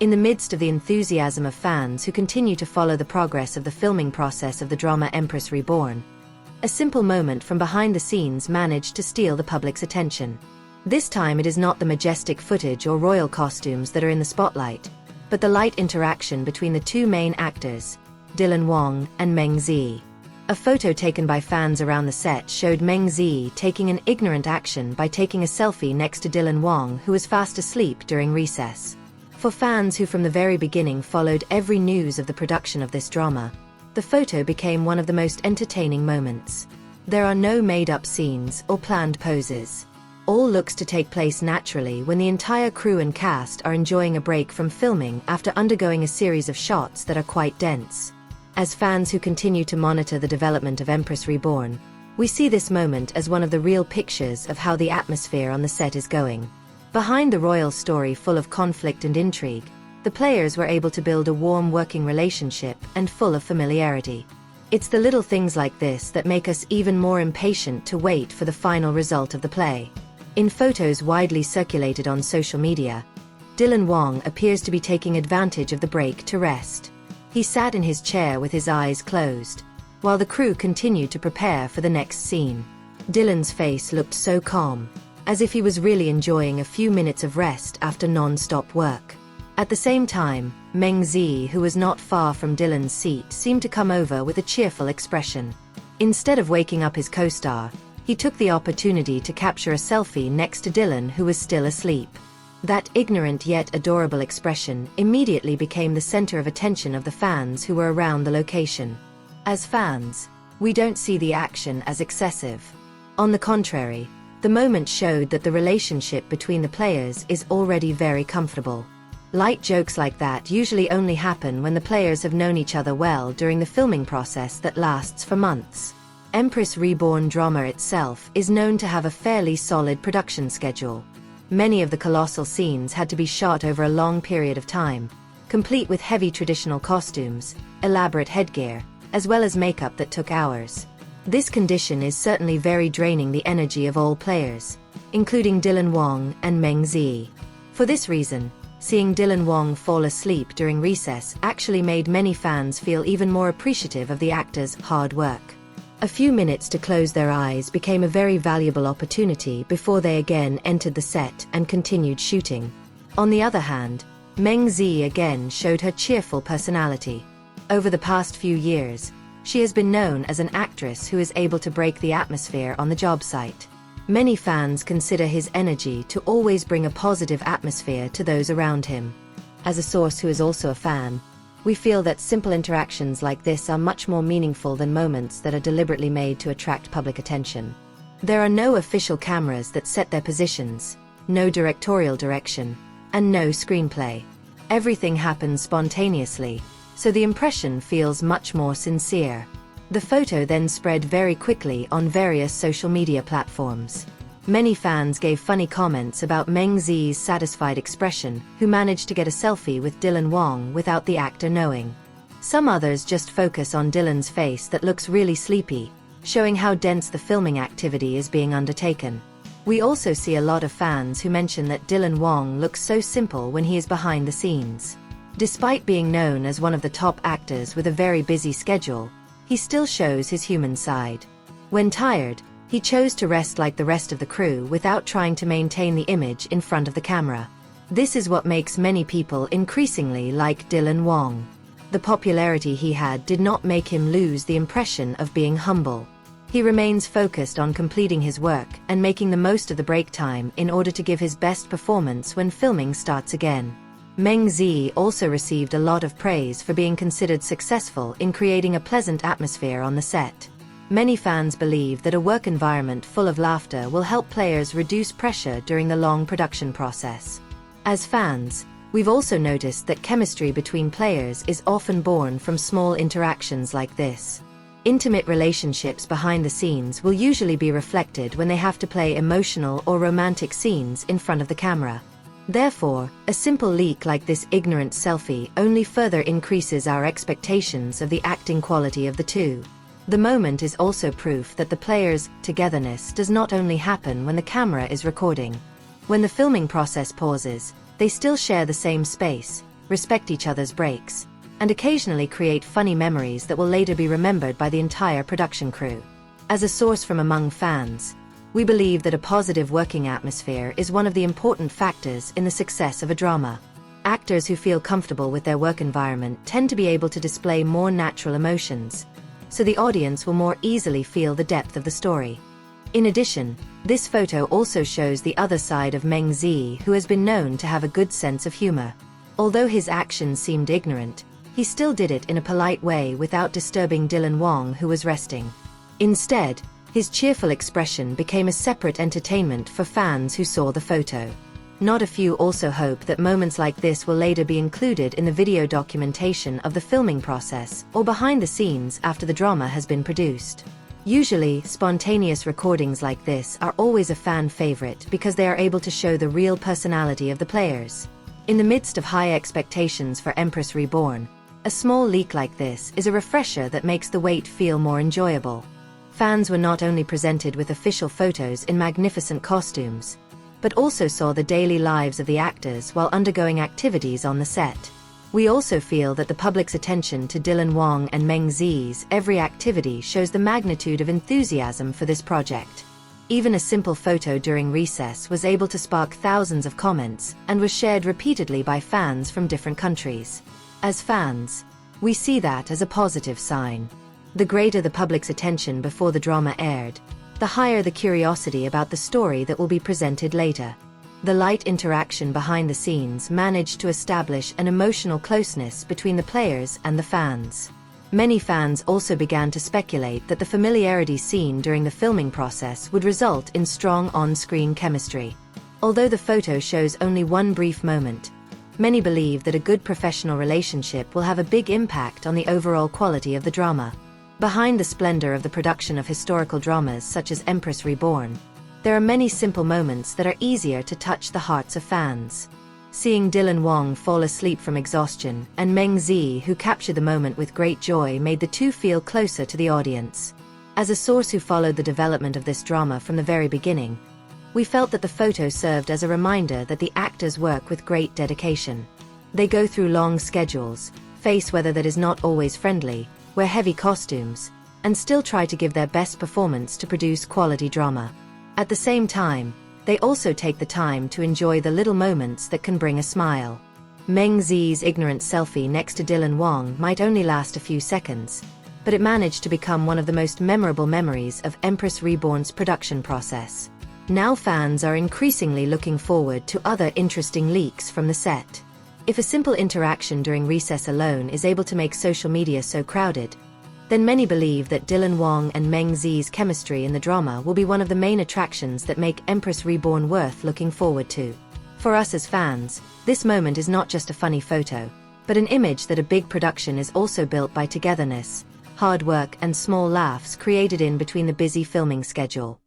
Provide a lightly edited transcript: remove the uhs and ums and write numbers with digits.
In the midst of the enthusiasm of fans who continue to follow the progress of the filming process of the drama Empress Reborn, a simple moment from behind the scenes managed to steal the public's attention. This time it is not the majestic footage or royal costumes that are in the spotlight, but the light interaction between the two main actors, Wang and Meng. A photo taken by fans around the set showed Meng taking an ignorant action by taking a selfie next to Wang, who was fast asleep during recess. For fans who from the very beginning followed every news of the production of this drama, the photo became one of the most entertaining moments. There are no made-up scenes or planned poses. All looks to take place naturally when the entire crew and cast are enjoying a break from filming after undergoing a series of shots that are quite dense. As fans who continue to monitor the development of Empress Reborn, we see this moment as one of the real pictures of how the atmosphere on the set is going. Behind the royal story full of conflict and intrigue, the players were able to build a warm working relationship and full of familiarity. It's the little things like this that make us even more impatient to wait for the final result of the play. In photos widely circulated on social media, Wang appears to be taking advantage of the break to rest. He sat in his chair with his eyes closed, while the crew continued to prepare for the next scene. Dylan's face looked so calm, as if he was really enjoying a few minutes of rest after non-stop work. At the same time, Meng, who was not far from Dylan's seat, seemed to come over with a cheerful expression. Instead of waking up his co-star, he took the opportunity to capture a selfie next to Dylan, who was still asleep. That ignorant yet adorable expression immediately became the center of attention of the fans who were around the location. As fans, we don't see the action as excessive. On the contrary, the moment showed that the relationship between the players is already very comfortable. Light jokes like that usually only happen when the players have known each other well during the filming process that lasts for months. Empress Reborn drama itself is known to have a fairly solid production schedule. Many of the colossal scenes had to be shot over a long period of time, complete with heavy traditional costumes, elaborate headgear, as well as makeup that took hours. This condition is certainly very draining the energy of all players, including Wang and Meng. For this reason, seeing Wang fall asleep during recess actually made many fans feel even more appreciative of the actors' hard work. A few minutes to close their eyes became a very valuable opportunity before they again entered the set and continued shooting. On the other hand, Meng again showed her cheerful personality. Over the past few years, she has been known as an actress who is able to break the atmosphere on the job site. Many fans consider his energy to always bring a positive atmosphere to those around him. As a source who is also a fan, we feel that simple interactions like this are much more meaningful than moments that are deliberately made to attract public attention. There are no official cameras that set their positions, no directorial direction, and no screenplay. Everything happens spontaneously, so the impression feels much more sincere. The photo then spread very quickly on various social media platforms. Many fans gave funny comments about Meng satisfied expression, who managed to get a selfie with Wang without the actor knowing. Some others just focus on Dylan's face that looks really sleepy, showing how dense the filming activity is being undertaken. We also see a lot of fans who mention that Wang looks so simple when he is behind the scenes. Despite being known as one of the top actors with a very busy schedule, he still shows his human side. When tired, he chose to rest like the rest of the crew without trying to maintain the image in front of the camera. This is what makes many people increasingly like Wang. The popularity he had did not make him lose the impression of being humble. He remains focused on completing his work and making the most of the break time in order to give his best performance when filming starts again. Meng also received a lot of praise for being considered successful in creating a pleasant atmosphere on the set. Many fans believe that a work environment full of laughter will help players reduce pressure during the long production process. As fans, we've also noticed that chemistry between players is often born from small interactions like this. Intimate relationships behind the scenes will usually be reflected when they have to play emotional or romantic scenes in front of the camera. Therefore, a simple leak like this ignorant selfie only further increases our expectations of the acting quality of the two. The moment is also proof that the players' togetherness does not only happen when the camera is recording. When the filming process pauses, they still share the same space, respect each other's breaks, and occasionally create funny memories that will later be remembered by the entire production crew. As a source from among fans, we believe that a positive working atmosphere is one of the important factors in the success of a drama. Actors who feel comfortable with their work environment tend to be able to display more natural emotions, so the audience will more easily feel the depth of the story. In addition, this photo also shows the other side of Meng, who has been known to have a good sense of humor. Although his actions seemed ignorant, he still did it in a polite way without disturbing Wang, who was resting. Instead, his cheerful expression became a separate entertainment for fans who saw the photo. Not a few also hope that moments like this will later be included in the video documentation of the filming process or behind the scenes after the drama has been produced. Usually, spontaneous recordings like this are always a fan favorite because they are able to show the real personality of the players. In the midst of high expectations for Empress Reborn, a small leak like this is a refresher that makes the wait feel more enjoyable. Fans were not only presented with official photos in magnificent costumes, but also saw the daily lives of the actors while undergoing activities on the set. We also feel that the public's attention to Wang and Meng's every activity shows the magnitude of enthusiasm for this project. Even a simple photo during recess was able to spark thousands of comments and was shared repeatedly by fans from different countries. As fans, we see that as a positive sign. The greater the public's attention before the drama aired, the higher the curiosity about the story that will be presented later. The light interaction behind the scenes managed to establish an emotional closeness between the players and the fans. Many fans also began to speculate that the familiarity seen during the filming process would result in strong on-screen chemistry. Although the photo shows only one brief moment, many believe that a good professional relationship will have a big impact on the overall quality of the drama. Behind the splendor of the production of historical dramas such as Empress Reborn, there are many simple moments that are easier to touch the hearts of fans. Seeing Wang fall asleep from exhaustion and Meng, who captured the moment with great joy, made the two feel closer to the audience. As a source who followed the development of this drama from the very beginning, we felt that the photo served as a reminder that the actors work with great dedication. They go through long schedules, face weather that is not always friendly, wear heavy costumes, and still try to give their best performance to produce quality drama. At the same time, they also take the time to enjoy the little moments that can bring a smile. Meng's ignorant selfie next to Wang might only last a few seconds, but it managed to become one of the most memorable memories of Empress Reborn's production process. Now fans are increasingly looking forward to other interesting leaks from the set. If a simple interaction during recess alone is able to make social media so crowded, then many believe that Wang and Meng's chemistry in the drama will be one of the main attractions that make Empress Reborn worth looking forward to. For us as fans, this moment is not just a funny photo, but an image that a big production is also built by togetherness, hard work and small laughs created in between the busy filming schedule.